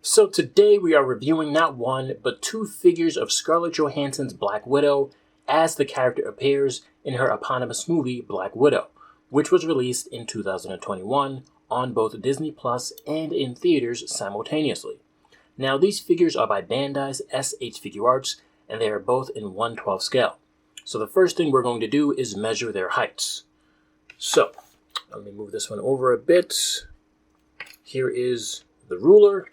So today we are reviewing not one, but two figures of Scarlett Johansson's Black Widow as the character appears in her eponymous movie Black Widow, which was released in 2021 on both Disney Plus and in theaters simultaneously. Now these figures are by Bandai's SH Figuarts, and they are both in 1/12 scale. So the first thing we're going to do is measure their heights. So, let me move this one over a bit. Here is the ruler.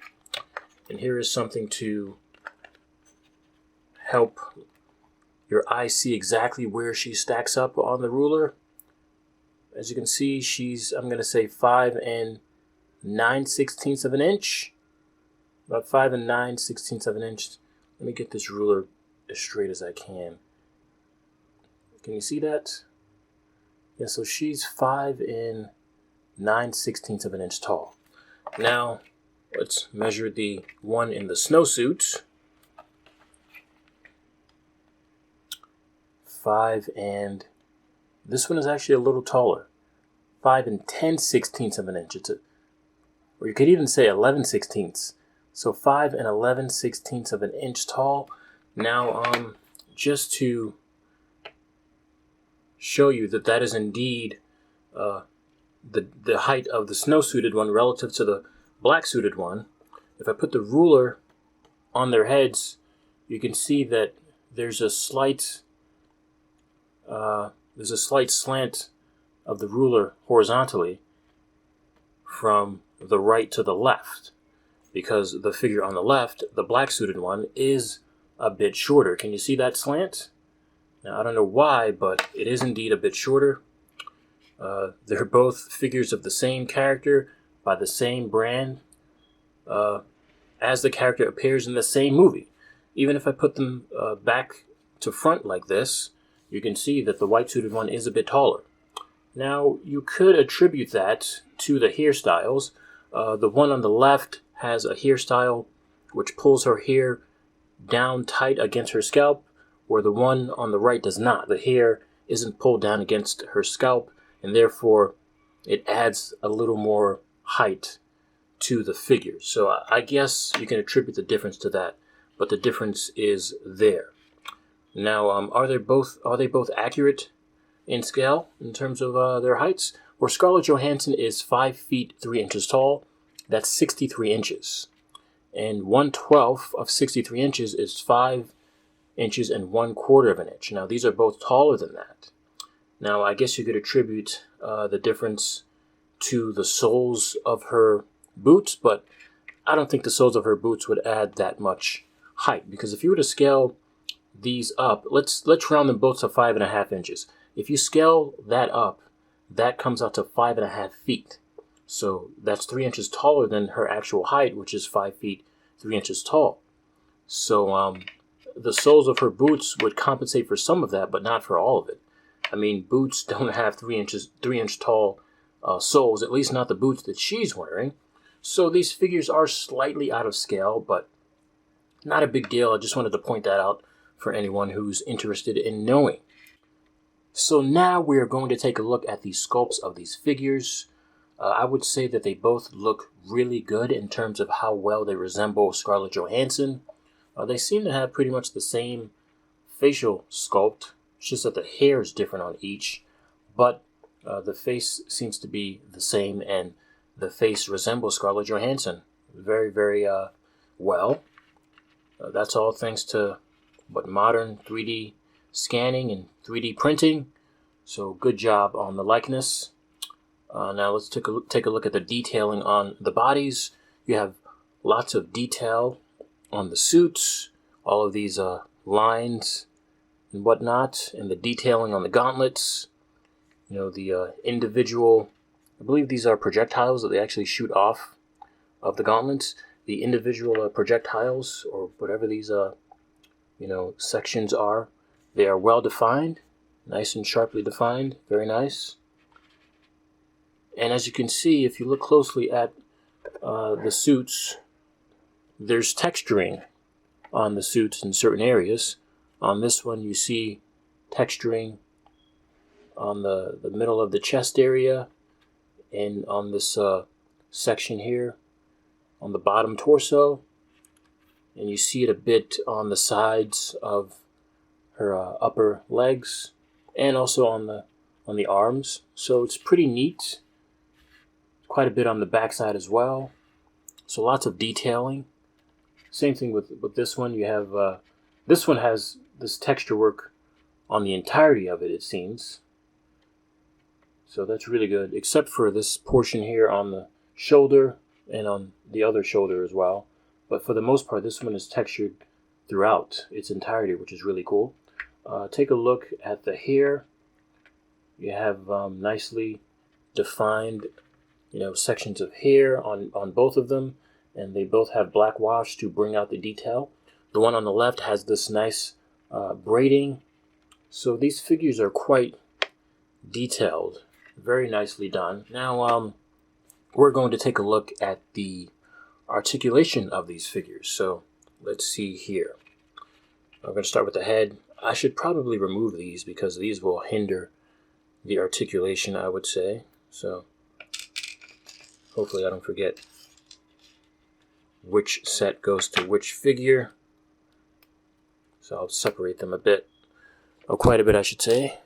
And here is something to help your eye see exactly where she stacks up on the ruler. As you can see, she's, I'm going to say 5 9/16 of an inch. About 5 9/16 of an inch. Let me get this ruler as straight as I can. Can you see that? Yeah, so she's 5 9/16 of an inch tall. Now, let's measure the one in the snowsuit. 5 and this one is actually a little taller. 5 10/16 of an inch. Or you could even say 11/16. So 5 11/16 of an inch tall. Now, just to show you that that is indeed the height of the snowsuited one relative to the black suited one. If I put the ruler on their heads, you can see that there's a slight slant of the ruler horizontally from the right to the left, because the figure on the left, the black suited one, is a bit shorter. Can you see that slant? Now I don't know why, but it is indeed a bit shorter. They're both figures of the same character by the same brand, as the character appears in the same movie. Even if I put them back to front like this, you can see that the white-suited one is a bit taller. Now, you could attribute that to the hairstyles. The one on the left has a hairstyle which pulls her hair down tight against her scalp, where the one on the right does not. The hair isn't pulled down against her scalp, and therefore it adds a little more height to the figure. So I guess you can attribute the difference to that, but the difference is there. Now, are they both accurate in scale in terms of their heights? Where Scarlett Johansson is 5 feet 3 inches tall, that's 63 inches. And 1/12 of 63 inches is 5 inches and 1/4 of an inch. Now, these are both taller than that. Now, I guess you could attribute the difference to the soles of her boots, but I don't think the soles of her boots would add that much height, because if you were to scale these up, let's round them both to 5.5 inches. If you scale that up, that comes out to 5.5 feet. So that's 3 inches taller than her actual height, which is 5 feet 3 inches tall. So the soles of her boots would compensate for some of that, but not for all of it. I mean, boots don't have 3 inch tall soles, at least not the boots that she's wearing. So these figures are slightly out of scale, but not a big deal. I just wanted to point that out for anyone who's interested in knowing. So now we are going to take a look at the sculpts of these figures. I would say that they both look really good in terms of how well they resemble Scarlett Johansson. They seem to have pretty much the same facial sculpt. It's just that the hair is different on each, but the face seems to be the same, and the face resembles Scarlett Johansson very, very well. That's all thanks to modern 3D scanning and 3D printing. So good job on the likeness. Now let's take a look at the detailing on the bodies. You have lots of detail on the suits, all of these lines and whatnot, and the detailing on the gauntlets. You know, the individual, I believe these are projectiles that they actually shoot off of the gauntlets. The individual projectiles, or whatever these sections are, they are well defined, nice and sharply defined, very nice. And as you can see, if you look closely at the suits, there's texturing on the suits in certain areas. On this one, you see texturing on the middle of the chest area, and on this section here, on the bottom torso, and you see it a bit on the sides of her upper legs, and also on the arms. So it's pretty neat. Quite a bit on the backside as well. So lots of detailing. Same thing with this one. You have this one has this texture work on the entirety of it, it seems. So that's really good, except for this portion here on the shoulder and on the other shoulder as well. But for the most part, this one is textured throughout its entirety, which is really cool. Take a look at the hair. You have nicely defined, sections of hair on both of them, and they both have black wash to bring out the detail. The one on the left has this nice braiding. So these figures are quite detailed, very nicely done. Now we're going to take a look at the articulation of these figures. So let's see here. I'm going to start with the head. I should probably remove these because these will hinder the articulation, I would say. So hopefully I don't forget which set goes to which figure. So I'll separate them a bit, or quite a bit I should say.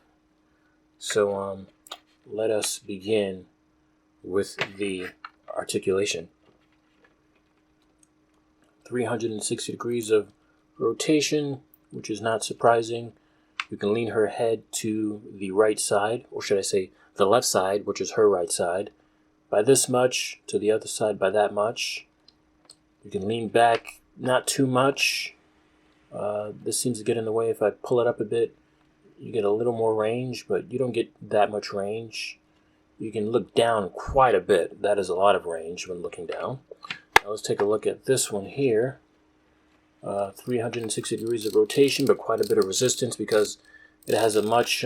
So let us begin with the articulation. 360 degrees of rotation, which is not surprising. You can lean her head to the right side, or should I say the left side, which is her right side, by this much, to the other side by that much. You can lean back, not too much. This seems to get in the way. If I pull it up a bit, you get a little more range, but you don't get that much range. You can look down quite a bit. That is a lot of range when looking down. Now let's take a look at this one here. 360 degrees of rotation, but quite a bit of resistance because it has a much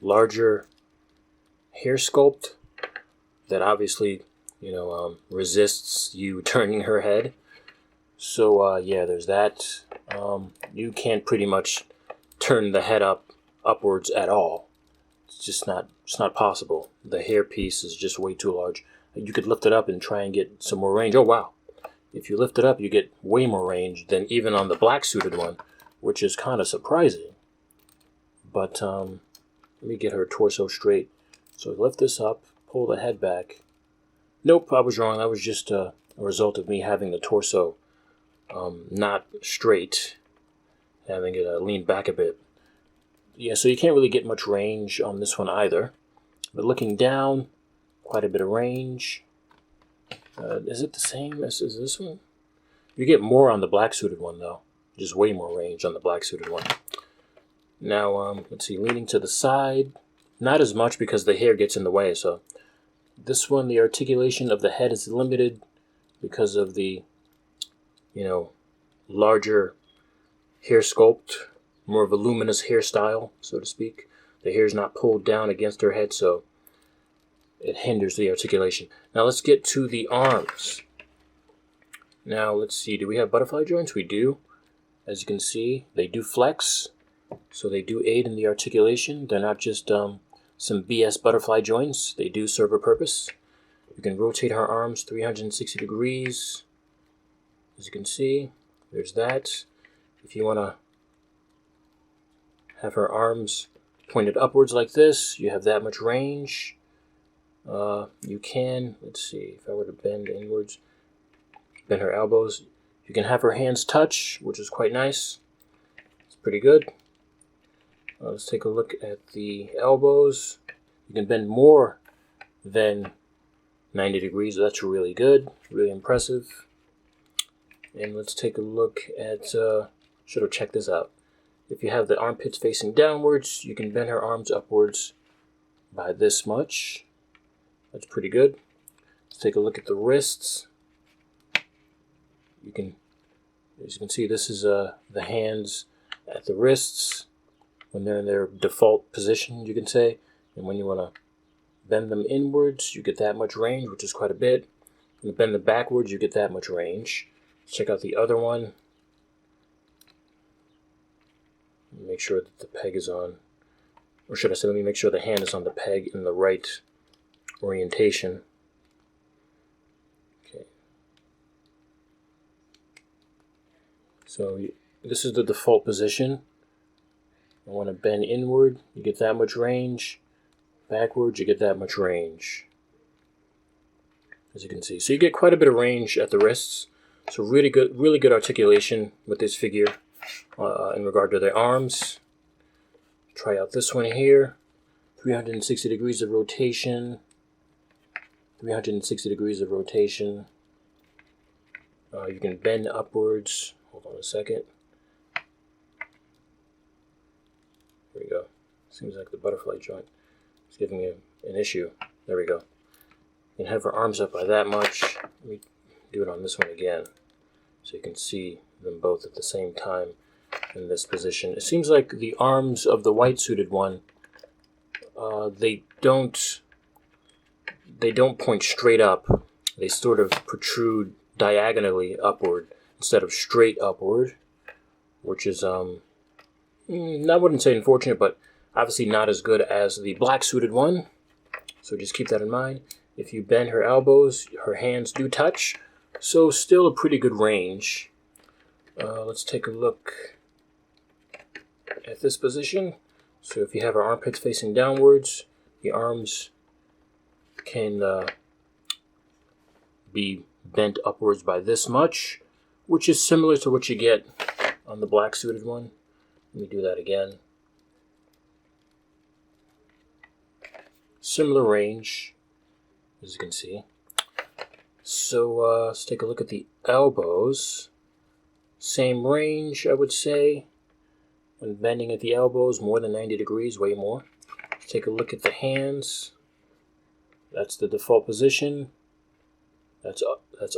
larger hair sculpt that obviously, resists you turning her head. So yeah, there's that. You can't pretty much turn the head upwards at all. It's not possible. The hair piece is just way too large. You could lift it up and try and get some more range. Oh wow. If you lift it up, you get way more range than even on the black suited one, which is kind of surprising. But let me get her torso straight. So lift this up, pull the head back. Nope, I was wrong. That was just a result of me having the torso not straight, having it lean back a bit. Yeah, so you can't really get much range on this one either. But looking down, quite a bit of range. Is it the same as this one? You get more on the black suited one though. Just way more range on the black suited one. Now, let's see, leaning to the side. Not as much because the hair gets in the way. So this one, the articulation of the head is limited because of the, larger hair sculpt, more voluminous hairstyle, so to speak. The hair is not pulled down against her head, so it hinders the articulation. Now let's get to the arms. Now let's see, do we have butterfly joints? We do. As you can see, they do flex, so they do aid in the articulation. They're not just some BS butterfly joints. They do serve a purpose. You can rotate her arms 360 degrees. As you can see, there's that. If you want to have her arms pointed upwards like this, you have that much range. You can, let's see, if I were to bend inwards, bend her elbows, you can have her hands touch, which is quite nice. It's pretty good. Let's take a look at the elbows. You can bend more than 90 degrees. That's really good, really impressive. And let's take a look at, should have checked this out. If you have the armpits facing downwards, you can bend her arms upwards by this much. That's pretty good. Let's take a look at the wrists. You can, as you can see, this is the hands at the wrists when they're in their default position, you can say. And when you want to bend them inwards, you get that much range, which is quite a bit. When you bend them backwards, you get that much range. Check out the other one. Make sure that the peg is on, or should I say, let me make sure the hand is on the peg in the right orientation. Okay, So this is the default position. I want to bend inward, you get that much range. Backwards, you get that much range, as you can see. So you get quite a bit of range at the wrists. So really good articulation with this figure in regard to their arms. Try out this one here. 360 degrees of rotation. 360 degrees of rotation. You can bend upwards. Hold on a second. There we go. Seems like the butterfly joint is giving me an issue. There we go. You can have her arms up by that much. Let me do it on this one again, so you can see them both at the same time in this position. It seems like the arms of the white suited one, they don't point straight up. They sort of protrude diagonally upward instead of straight upward, which is I wouldn't say unfortunate, but obviously not as good as the black suited one. So just keep that in mind. If you bend her elbows, her hands do touch, so still a pretty good range. Let's take a look at this position. So if you have her armpits facing downwards, the arms can be bent upwards by this much, which is similar to what you get on the black suited one. Let me do that again. Similar range, as you can see. So let's take a look at the elbows. Same range, I would say. When bending at the elbows, more than 90 degrees, way more. Let's take a look at the hands. That's the default position. That's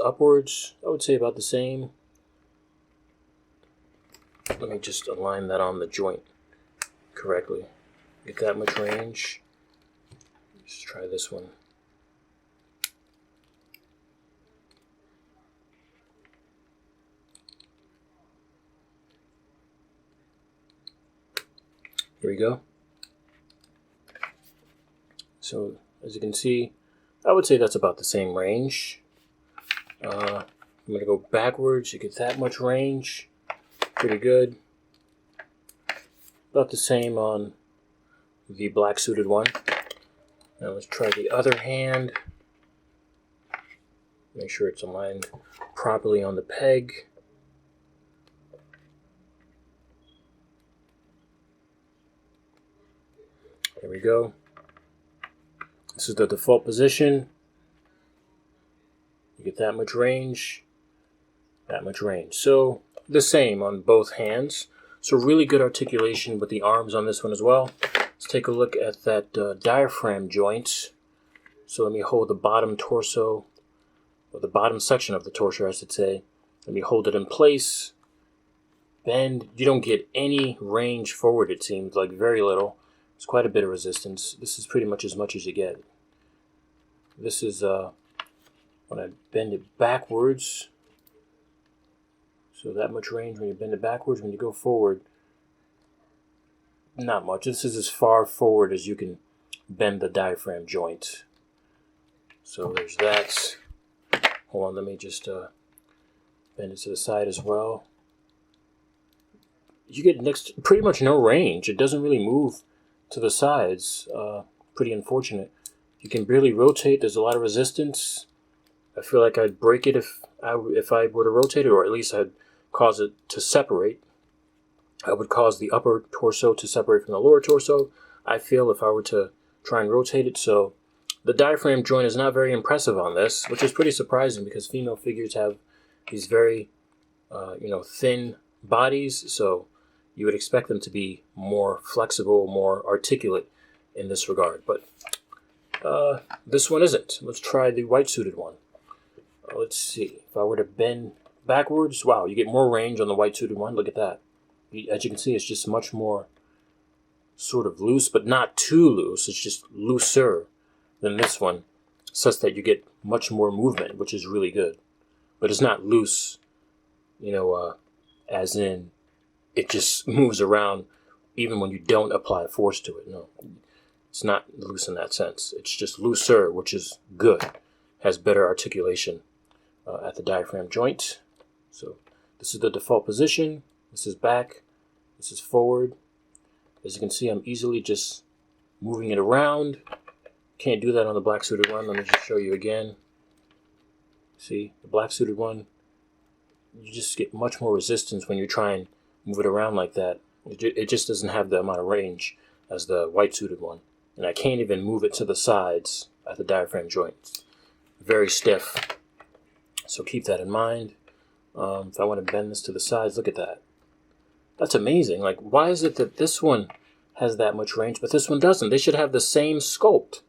upwards. I would say about the same. Let me just align that on the joint correctly. Get that much range. Let's try this one. Here we go. So as you can see, I would say that's about the same range. I'm going to go backwards. You get that much range. Pretty good. About the same on the black suited one. Now let's try the other hand. Make sure it's aligned properly on the peg. There we go. This is the default position. You get that much range, that much range. So the same on both hands. So really good articulation with the arms on this one as well. Let's take a look at that diaphragm joint. So let me hold the bottom torso, or the bottom section of the torso, I should say. Let me hold it in place. Bend. You don't get any range forward, it seems, like very little. There's quite a bit of resistance. This is pretty much as you get. This is when I bend it backwards. So that much range when you bend it backwards. When you go forward, not much. This is as far forward as you can bend the diaphragm joint. So there's that. Hold on, let me just bend it to the side as well. You get pretty much no range. It doesn't really move to the sides. Pretty unfortunate. You can barely rotate. There's a lot of resistance. I feel like I'd break it if I were to rotate it, or at least I'd cause it to separate. I would cause the upper torso to separate from the lower torso, I feel, if I were to try and rotate it. So the diaphragm joint is not very impressive on this, which is pretty surprising because female figures have these very thin bodies, so you would expect them to be more flexible, more articulate in this regard. But this one isn't. Let's try the white suited one. Let's see. If I were to bend backwards, wow, you get more range on the white suited one. Look at that. As you can see, it's just much more sort of loose, but not too loose. It's just looser than this one, such that you get much more movement, which is really good. But it's not loose, as in it just moves around even when you don't apply force to it. No, it's not loose in that sense. It's just looser, which is good. Has better articulation at the diaphragm joint. So This is the default position. This is back. This is forward. As you can see, I'm easily just moving it around. Can't do that on the black suited one. Let me just show you again. See, the black suited one, you just get much more resistance when you try and move it around like that. It just doesn't have the amount of range as the white suited one. And I can't even move it to the sides at the diaphragm joints. Very stiff. So keep that in mind. If I want to bend this to the sides, look at that. That's amazing. Like, why is it that this one has that much range, but this one doesn't? They should have the same sculpt.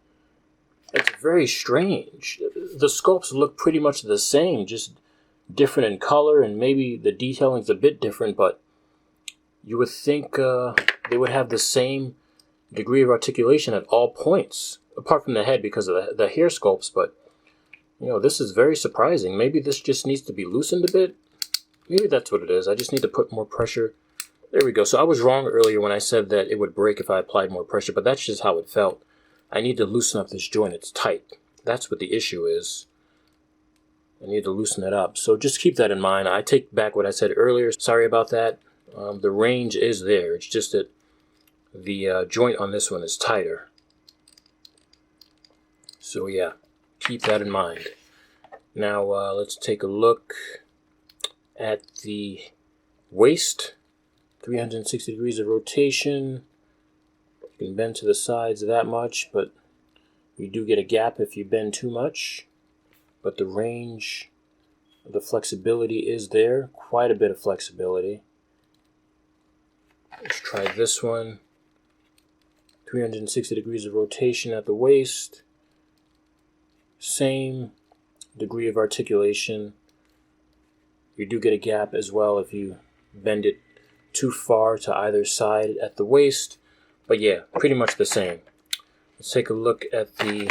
It's very strange. The sculpts look pretty much the same, just different in color, and maybe the detailing's a bit different, but you would think they would have the same degree of articulation at all points, apart from the head because of the hair sculpts. But, you know, this is very surprising. Maybe this just needs to be loosened a bit. Maybe that's what it is. I just need to put more pressure. There we go. So I was wrong earlier when I said that it would break if I applied more pressure, but that's just how it felt. I need to loosen up this joint. It's tight. That's what the issue is. I need to loosen it up. So just keep that in mind. I take back what I said earlier. Sorry about that. The range is there. It's just that the joint on this one is tighter. So yeah, keep that in mind. Now let's take a look at the waist. 360 degrees of rotation. You can bend to the sides that much, but you do get a gap if you bend too much. But the range, the flexibility is there. Quite a bit of flexibility. Let's try this one. 360 degrees of rotation at the waist. Same degree of articulation. You do get a gap as well if you bend it too far to either side at the waist. But yeah, pretty much the same. Let's take a look at the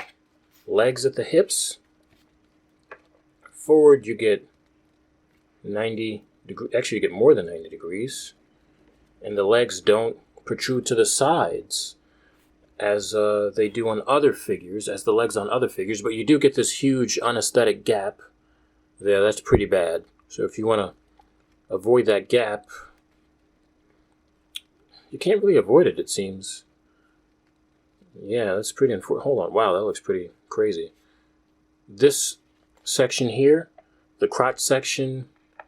legs at the hips. Forward you get 90 degrees, actually you get more than 90 degrees. And the legs don't protrude to the sides as they do on other figures, as the legs on other figures, but you do get this huge unaesthetic gap there. That's pretty bad. So if you want to avoid that gap, you can't really avoid it, it seems. Yeah, that's pretty unfortunate. Hold on. Wow, that looks pretty crazy. This section here, the crotch section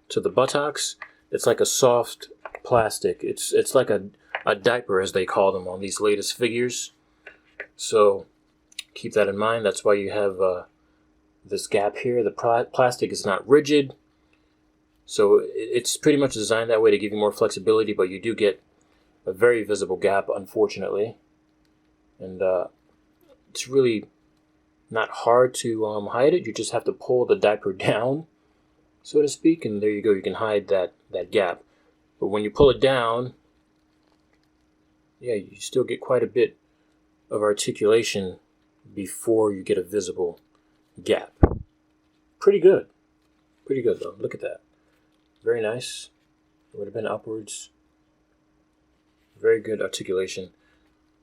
to the buttocks, it's like a soft plastic. It's like a diaper, as they call them on these latest figures. So keep that in mind. That's why you have this gap here. The plastic is not rigid. So it's pretty much designed that way to give you more flexibility, but you do get a very visible gap, unfortunately. And it's really not hard to hide it. You just have to pull the diaper down, so to speak, and there you go. You can hide that gap. But when you pull it down, yeah, you still get quite a bit of articulation before you get a visible gap. Pretty good. Pretty good, though. Look at that. Very nice. It would have been upwards. Very good articulation.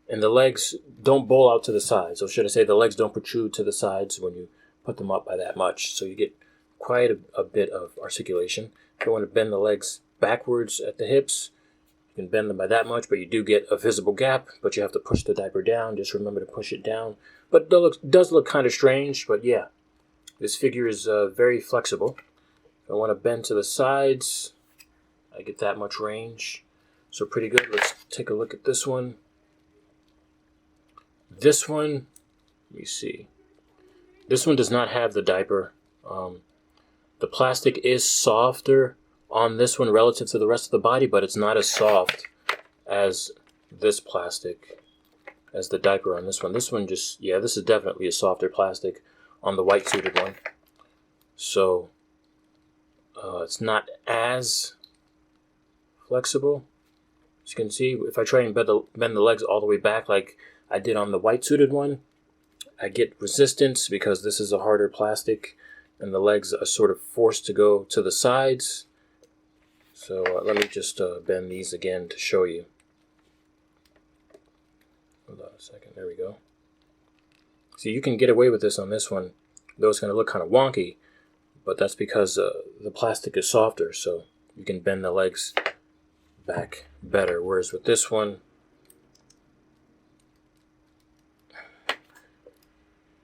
And the legs don't bowl out to the sides. Or should I say the legs don't protrude to the sides when you put them up by that much. So you get quite a bit of articulation. If you want to bend the legs backwards at the hips, you can bend them by that much, but you do get a visible gap, but you have to push the diaper down. Just remember to push it down. But it does look kind of strange, but yeah. This figure is very flexible. If I want to bend to the sides, I get that much range. So pretty good. Let's take a look at this one. This one, let me see. This one does not have the diaper. The plastic is softer on this one relative to the rest of the body, but it's not as soft as this plastic, as the diaper on this one. This one just, yeah, this is definitely a softer plastic on the white suited one. So it's not as flexible. As you can see, if I try and bend the legs all the way back like I did on the white suited one, I get resistance because this is a harder plastic and the legs are sort of forced to go to the sides. So let me just bend these again to show you. Hold on a second, there we go. See, you can get away with this on this one, though it's going to look kind of wonky, but that's because the plastic is softer, so you can bend the legs back better. Whereas with this one,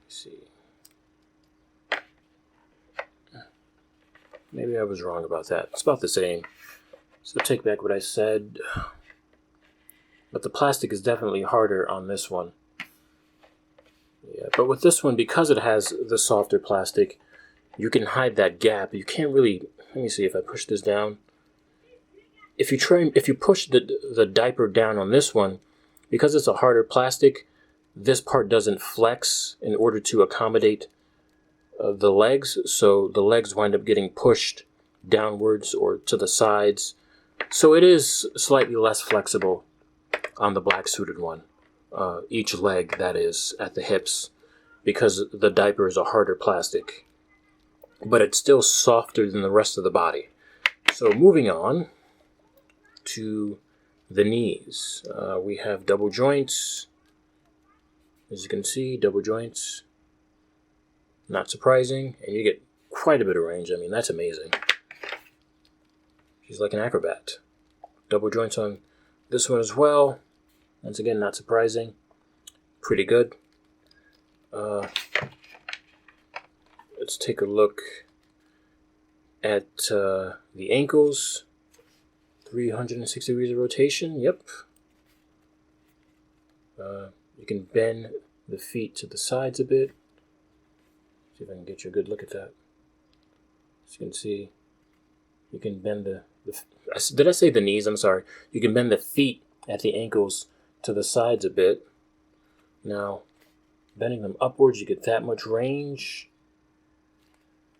let's see. Maybe I was wrong about that. It's about the same. So take back what I said. But the plastic is definitely harder on this one. Yeah, but with this one, because it has the softer plastic, you can hide that gap. You can't really, let me see if I push this down. If you push the diaper down on this one, because it's a harder plastic, this part doesn't flex in order to accommodate the legs, so the legs wind up getting pushed downwards or to the sides. So it is slightly less flexible on the black suited one. Each leg, that is, at the hips, because the diaper is a harder plastic. But it's still softer than the rest of the body. So moving on to the knees. We have double joints. As you can see, double joints. Not surprising, and you get quite a bit of range. I mean, that's amazing. She's like an acrobat. Double joints on this one as well. Once again, not surprising. Pretty good. Let's take a look at the ankles. 360 degrees of rotation. Yep. You can bend the feet to the sides a bit. See if I can get you a good look at that. As you can see, you can bend did I say the knees? I'm sorry. You can bend the feet at the ankles to the sides a bit. Now, bending them upwards, you get that much range,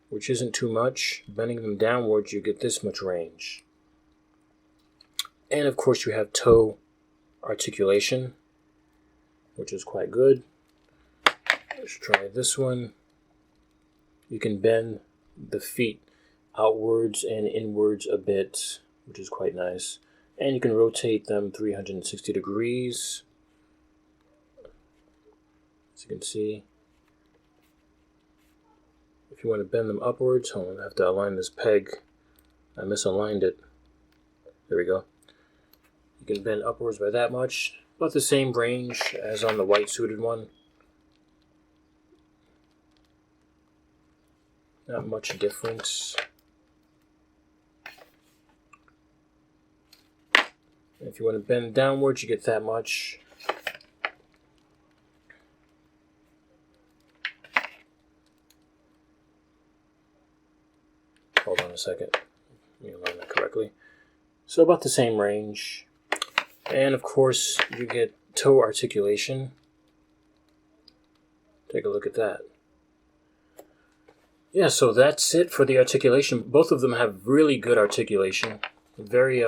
which isn't too much. Bending them downwards, you get this much range. And of course, you have toe articulation, which is quite good. Let's try this one. You can bend the feet outwards and inwards a bit, which is quite nice. And you can rotate them 360 degrees. As you can see. If you want to bend them upwards, hold on, I have to align this peg. I misaligned it. There we go. You can bend upwards by that much. About the same range as on the white suited one. Not much difference. If you want to bend downwards, you get that much. Hold on a second. Let me align that correctly. So about the same range. And of course, you get toe articulation. Take a look at that. Yeah, so that's it for the articulation. Both of them have really good articulation. Very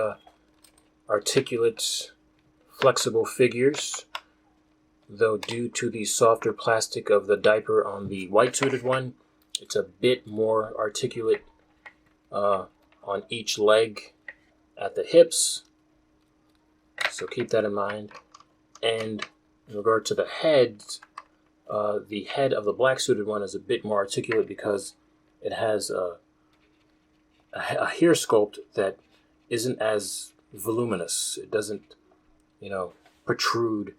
articulate, flexible figures. Though due to the softer plastic of the diaper on the white-suited one, it's a bit more articulate on each leg at the hips. So keep that in mind. And in regard to the heads, the head of the black-suited one is a bit more articulate because it has a hair sculpt that isn't as voluminous. It doesn't, protrude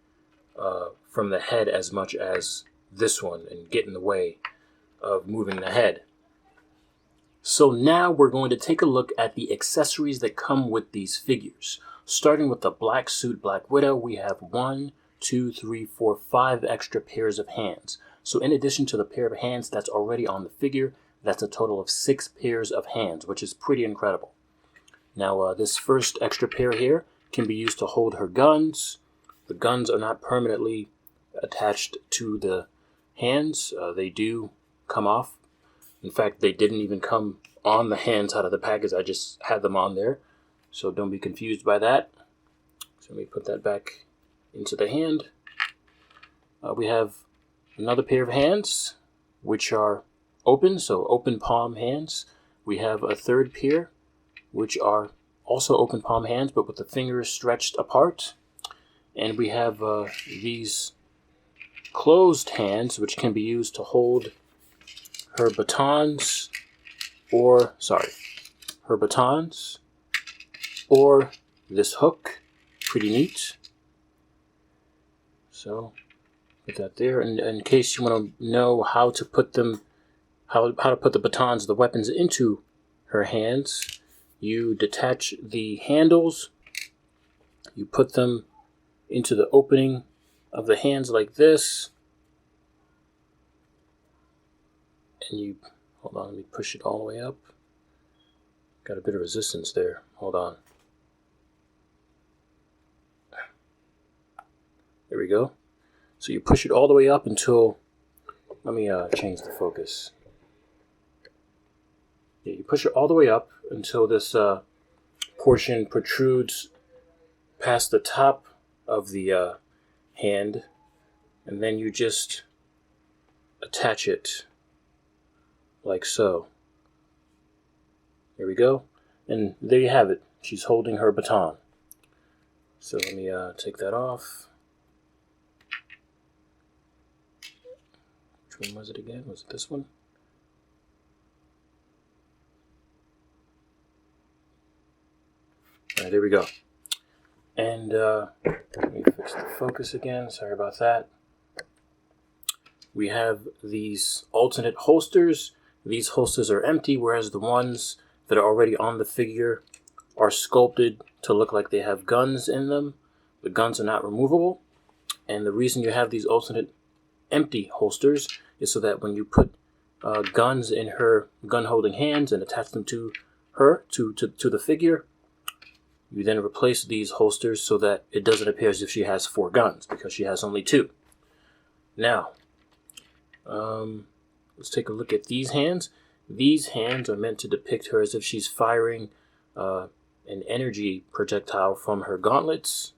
from the head as much as this one and get in the way of moving the head. So now we're going to take a look at the accessories that come with these figures. Starting with the black suit Black Widow, we have 1, 2, 3, 4, 5 extra pairs of hands. So in addition to the pair of hands that's already on the figure, that's a total of 6 pairs of hands, which is pretty incredible. Now this first extra pair here can be used to hold her guns. The guns are not permanently attached to the hands. They do come off. In fact, they didn't even come on the hands out of the package. I just had them on there. So don't be confused by that. So let me put that back into the hand. We have another pair of hands, which are open, so open palm hands. We have a third pair, which are also open palm hands, but with the fingers stretched apart. And we have these closed hands, which can be used to hold her batons, or this hook. Pretty neat. So put that there, and in case you want to know how to put them, how to put the batons, the weapons, into her hands, you detach the handles, you put them into the opening of the hands like this, and you, hold on, let me push it all the way up. Got a bit of resistance there, hold on. There we go. So you push it all the way up until, let me change the focus. Yeah, you push it all the way up until this portion protrudes past the top of the hand, and then you just attach it like so. There we go. And there you have it. She's holding her baton. So let me take that off. Which one was it again? Was it this one? All right, there we go. And let me fix the focus again. Sorry about that. We have these alternate holsters. These holsters are empty, whereas the ones that are already on the figure are sculpted to look like they have guns in them. The guns are not removable. And the reason you have these alternate empty holsters is so that when you put guns in her gun-holding hands and attach them to her, to the figure, you then replace these holsters so that it doesn't appear as if she has 4 guns, because she has only 2. Now, let's take a look at these hands. These hands are meant to depict her as if she's firing an energy projectile from her gauntlets.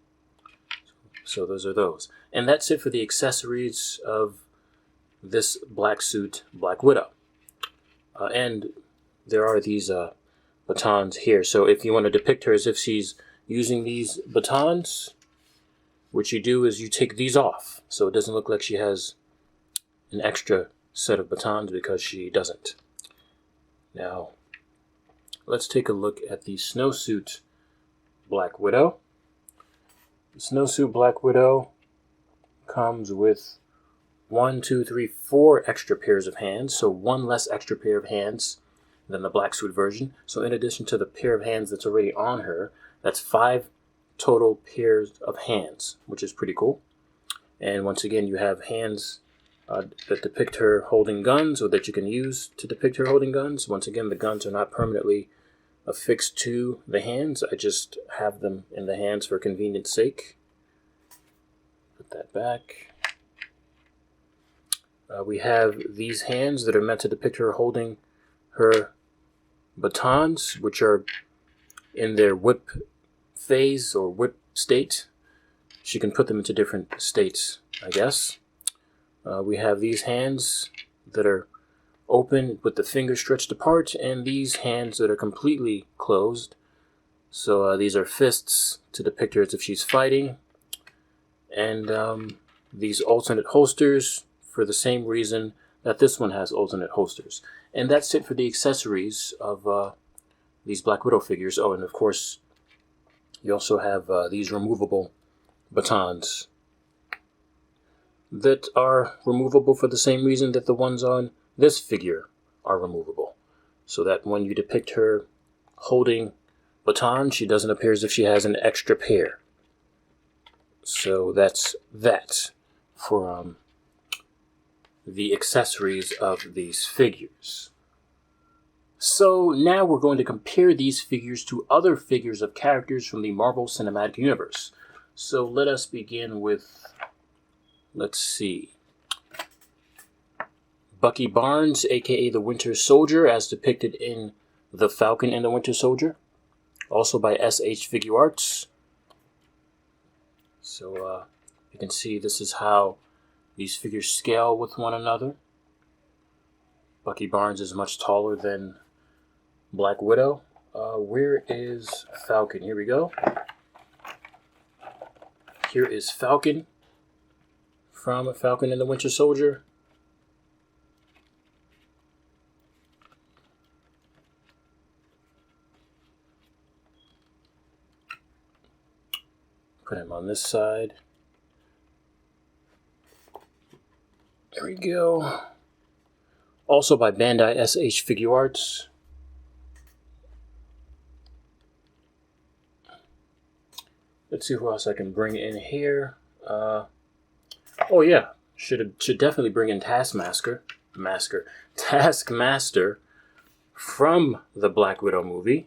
So those are those. And that's it for the accessories of this black suit, Black Widow. And there are these batons here. So if you want to depict her as if she's using these batons, what you do is you take these off. So it doesn't look like she has an extra set of batons, because she doesn't. Now, let's take a look at the snowsuit Black Widow. The snowsuit Black Widow comes with 1, 2, 3, 4 extra pairs of hands, so 1 less extra pair of hands than the black suit version. So in addition to the pair of hands that's already on her, that's 5 total pairs of hands, which is pretty cool. And once again, you have hands that depict her holding guns, or that you can use to depict her holding guns. Once again, the guns are not permanently affixed to the hands. I just have them in the hands for convenience sake. Put that back. We have these hands that are meant to depict her holding her batons, which are in their whip phase or whip state. She can put them into different states, I guess. We have these hands that are open with the fingers stretched apart, and these hands that are completely closed. So these are fists to depict her as if she's fighting. And these alternate holsters for the same reason that this one has alternate holsters. And that's it for the accessories of these Black Widow figures. Oh, and of course, you also have these removable batons that are removable for the same reason that the ones on this figure are removable. So that when you depict her holding baton, she doesn't appear as if she has an extra pair. So that's that for the accessories of these figures. So now we're going to compare these figures to other figures of characters from the Marvel Cinematic Universe. So let us begin with, let's see, Bucky Barnes, aka the Winter Soldier, as depicted in The Falcon and the Winter Soldier, also by S.H. Figuarts. So you can see this is how these figures scale with one another. Bucky Barnes is much taller than Black Widow. Where is Falcon? Here we go. Here is Falcon from Falcon and the Winter Soldier. Put him on this side. There we go. Also by Bandai SH Figuarts. Let's see who else I can bring in here. Oh yeah, should definitely bring in Taskmaster from the Black Widow movie.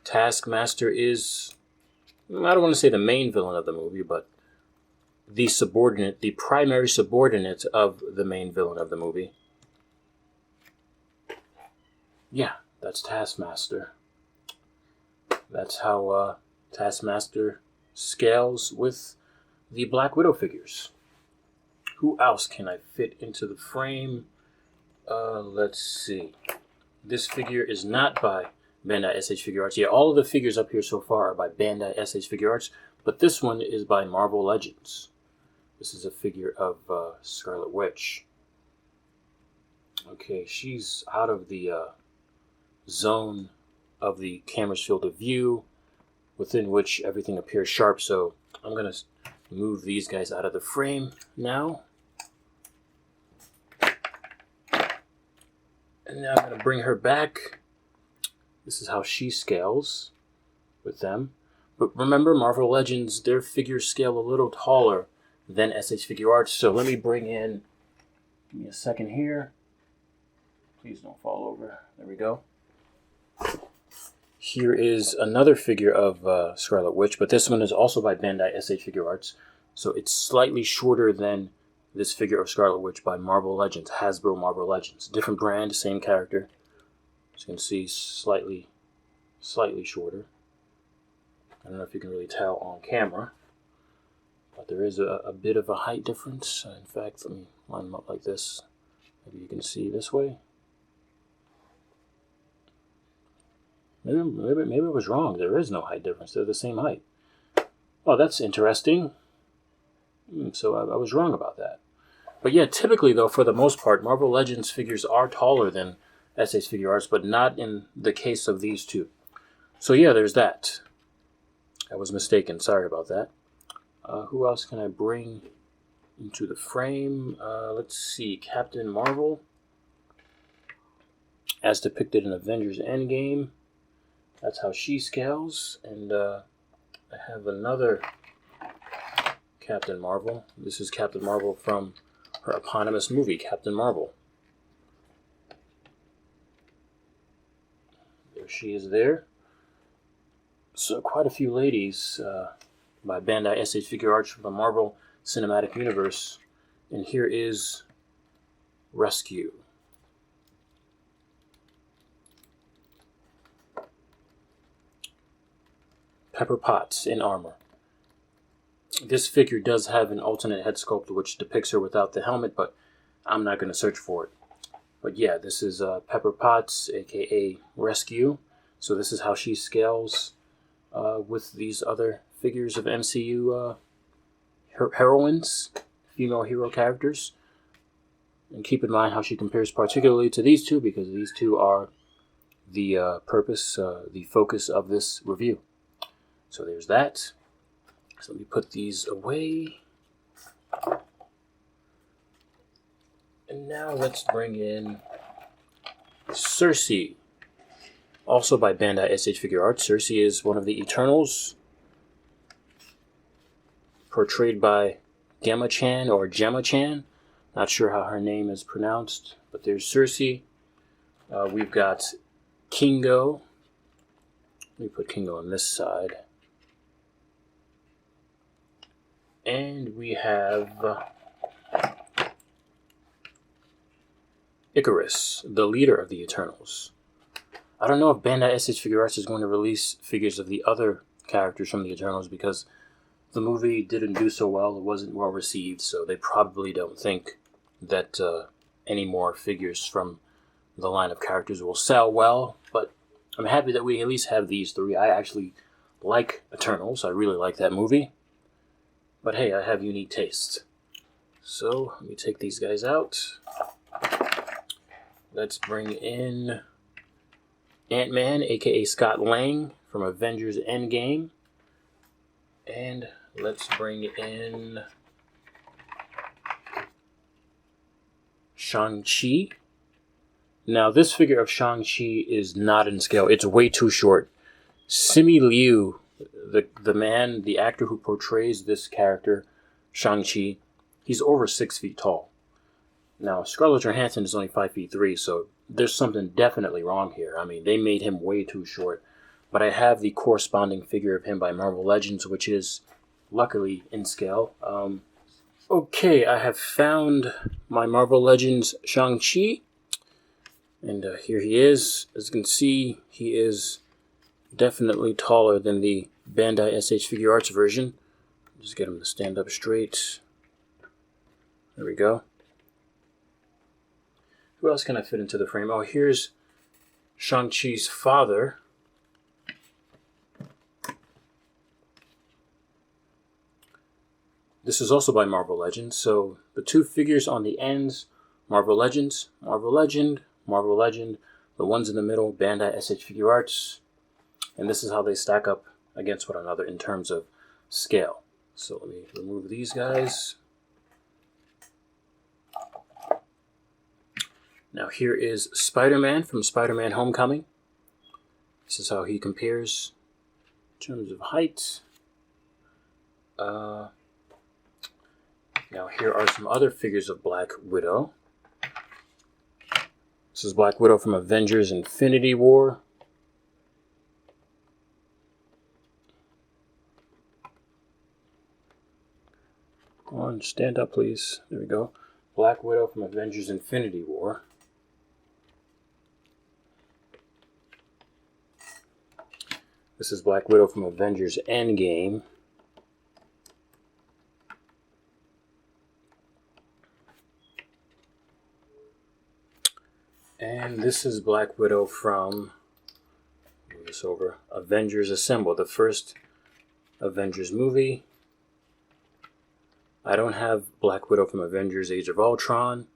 Taskmaster is, I don't want to say the main villain of the movie, but the primary subordinate of the main villain of the movie. Yeah, that's Taskmaster. That's how Taskmaster scales with the Black Widow figures. Who else can I fit into the frame? Let's see. This figure is not by Bandai SH Figuarts. Yeah, all of the figures up here so far are by Bandai SH Figuarts, but this one is by Marvel Legends. This is a figure of Scarlet Witch. Okay, she's out of the zone of the camera's field of view, within which everything appears sharp, so I'm going to move these guys out of the frame now. And now I'm going to bring her back. This is how she scales with them. But remember, Marvel Legends, their figures scale a little taller than SH Figuarts. So let me bring in, give me a second here. Please don't fall over. There we go. Here is another figure of Scarlet Witch, but this one is also by Bandai SH Figuarts. So it's slightly shorter than this figure of Scarlet Witch by Marvel Legends, Hasbro Marvel Legends. Different brand, same character. As you can see, slightly shorter. I don't know if you can really tell on camera, but there is a bit of a height difference. In fact, let me line them up like this. Maybe you can see this way. Maybe I was wrong. There is no height difference. They're the same height. Oh, that's interesting. So I was wrong about that. But yeah, typically, though, for the most part, Marvel Legends figures are taller than SH Figuarts, but not in the case of these two. So yeah, there's that. I was mistaken. Sorry about that. Who else can I bring into the frame? Let's see. Captain Marvel, as depicted in Avengers Endgame. That's how she scales. And I have another Captain Marvel. This is Captain Marvel from her eponymous movie, Captain Marvel. There she is there. So quite a few ladies by Bandai SH Figuarts from the Marvel Cinematic Universe. And here is Rescue. Pepper Potts in armor. This figure does have an alternate head sculpt which depicts her without the helmet, but I'm not going to search for it. But yeah, this is Pepper Potts, aka Rescue. So this is how she scales with these other figures of MCU heroines, female hero characters. And keep in mind how she compares particularly to these two, because these two are the the focus of this review. So there's that. So let me put these away. And now let's bring in Cersei. Also by Bandai SH Figuarts. Cersei is one of the Eternals, portrayed by Gemma-chan or Gemma-chan. Not sure how her name is pronounced, but there's Cersei. We've got Kingo. Let me put Kingo on this side. And we have Icarus, the leader of the Eternals. I don't know if Bandai SH Figuarts is going to release figures of the other characters from the Eternals, because the movie didn't do so well. It wasn't well received, so they probably don't think that any more figures from the line of characters will sell well. But I'm happy that we at least have these three. I actually like Eternals. I really like that movie. But hey, I have unique tastes. So let me take these guys out. Let's bring in Ant-Man, aka Scott Lang from Avengers Endgame. And let's bring in Shang-Chi. Now, this figure of Shang-Chi is not in scale. It's way too short. Simu Liu, the actor who portrays this character, Shang-Chi, he's over 6 feet tall. Now, Scarlett Johansson is only 5 feet 3, so there's something definitely wrong here. I mean, they made him way too short. But I have the corresponding figure of him by Marvel Legends, which is luckily in scale. Okay, I have found my Marvel Legends Shang-Chi. And here he is. As you can see, he is definitely taller than the Bandai SH Figuarts version. Just get him to stand up straight. There we go. Who else can I fit into the frame? Oh, here's Shang-Chi's father. This is also by Marvel Legends. So the two figures on the ends, Marvel Legends, Marvel Legend, Marvel Legend. The ones in the middle, Bandai SH Figuarts. And this is how they stack up against one another in terms of scale. So let me remove these guys. Now here is Spider-Man from Spider-Man Homecoming. This is how he compares in terms of height. Now here are some other figures of Black Widow. This is Black Widow from Avengers Infinity War. Come on, stand up please. There we go. Black Widow from Avengers Infinity War. This is Black Widow from Avengers Endgame. And this is Black Widow from, move this over, Avengers Assemble, the first Avengers movie. I don't have Black Widow from Avengers Age of Ultron.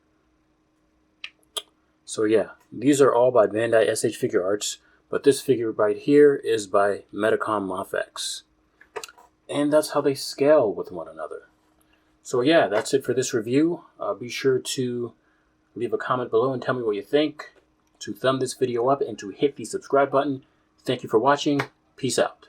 So yeah, these are all by Bandai SH Figuarts, but this figure right here is by Medicom Mafex. And that's how they scale with one another. So yeah, that's it for this review. Be sure to leave a comment below and tell me what you think, to thumb this video up, and to hit the subscribe button. Thank you for watching. Peace out.